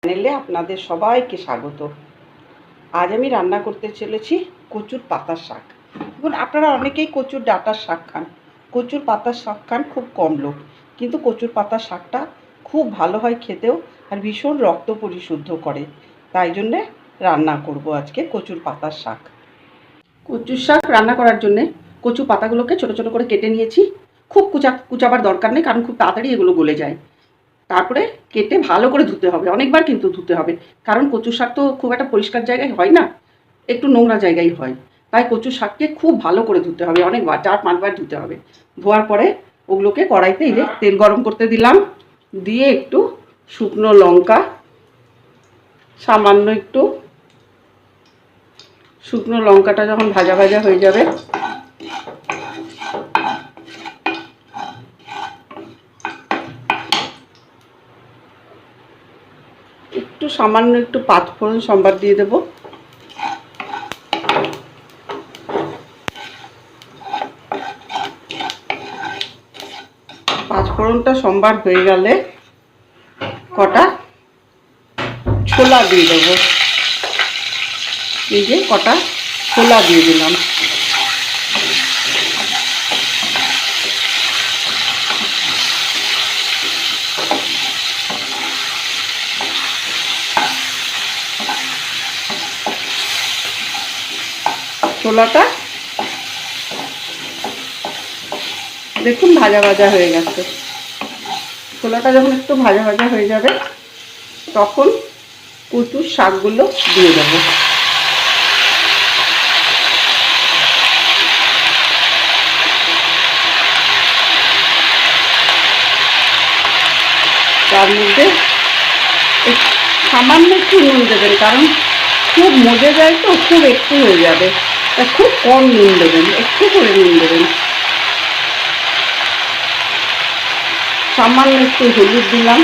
চ্যানেলে আপনাদের সবাইকে স্বাগত। আজ আমি রান্না করতে চলেছি কচুর পাতার শাক। দেখুন, আপনারা অনেকেই কচুর ডাঁটার শাক খান, কচুর পাতার শাক খান খুব কম লোক, কিন্তু কচুর পাতার শাকটা খুব ভালো হয় খেতেও, আর ভীষণ রক্ত পরিশুদ্ধ করে। তাই জন্যে রান্না করব আজকে কচুর পাতার শাক। কচুর শাক রান্না করার জন্যে কচু পাতাগুলোকে ছোটো ছোটো করে কেটে নিয়েছি। খুব কুচাবার দরকার নেই, কারণ খুব তাড়াতাড়ি এগুলো গলে যায়। তারপরে কেটে ভালো করে ধুতে হবে, অনেকবার কিন্তু ধুতে হবে, কারণ কচু শাক তো খুব একটা পরিষ্কার জায়গায় হয় না, একটু নোংরা জায়গায় হয়। তাই কচু শাককে খুব ভালো করে ধুতে হবে, অনেকবার 4-5 বার ধুতে হবে। ধোয়ার পরে ওগুলোকে কড়াইতে তেল গরম করতে দিলাম, দিয়ে একটু শুকনো লঙ্কা, সামান্য একটু শুকনো লঙ্কাটা যখন ভাজা ভাজা হয়ে যাবে একটু সামান্য একটু পাঁচফোড়ন সম্বার দিয়ে দেব। পাঁচফোড়নটা সম্বার হয়ে গেলে কটা ছোলা দিয়ে দেবো। এই যে কটা ছোলা দিয়ে দিলাম। ছোলাটা দেখুন ভাজা ভাজা হয়ে গেছে। ছোলাটা যখন একটু ভাজা ভাজা হয়ে যাবে তখন কচুর শাকগুলো দিয়ে দেবো। তার মধ্যে সামান্য একটু নুন দেবেন, কারণ খুব মজে যায় তো, খুব একটু হয়ে যাবে, তা খুব কম নুন দেবেন, একটু করে নুন দেবেন। সামান্য একটু হলুদ দিলাম,